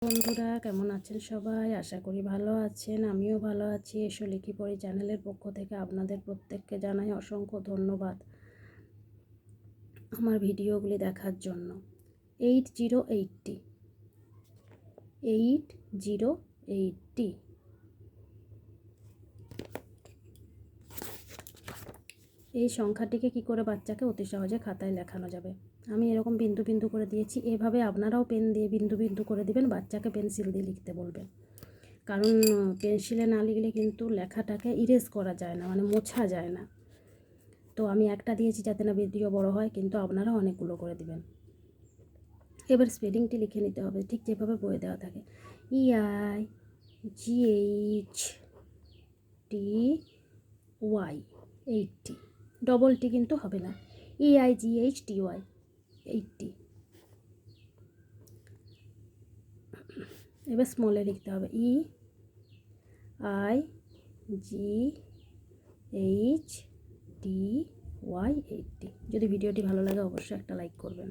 বন্ধুরা কেমন আছেন সবাই? আশা করি ভালো আছেন, আমিও ভালো আছি। এসো লিখি পড়ি চ্যানেলের পক্ষ থেকে আপনাদের প্রত্যেককে জানাই অসংখ্য ধন্যবাদ আমার ভিডিওগুলি দেখার জন্য। 8080 এই সংখ্যাটিকে কি করে বাচ্চাকে অতি সহজে খাতায় লেখানো যাবে। আমি এরকম বিন্দু বিন্দু করে দিয়েছি, এভাবে আপনারাও পেন দিয়ে বিন্দু বিন্দু করে দিবেন, বাচ্চাকে পেন্সিল দিয়ে লিখতে বলবেন। কারণ পেন্সিলে না লিখলে কিন্তু লেখাটাকে ইরেজ করা যায় না, মানে মোছা যায় না। তো আমি একটা দিয়েছি যাতে না ভিডিও বড় হয়, কিন্তু আপনারা অনেকগুলো করে দিবেন। এবার স্পেলিংটি লিখে নিতে হবে ঠিক যেভাবে বইয়ে দেওয়া থাকে। EIGHTY 80, ডবল টি কিন্তু হবে না। EIGHTY 80। এবার স্মলে লিখতে হবে EIGHTY 80। যদি ভিডিওটি ভালো লাগে অবশ্যই একটা লাইক করবেন।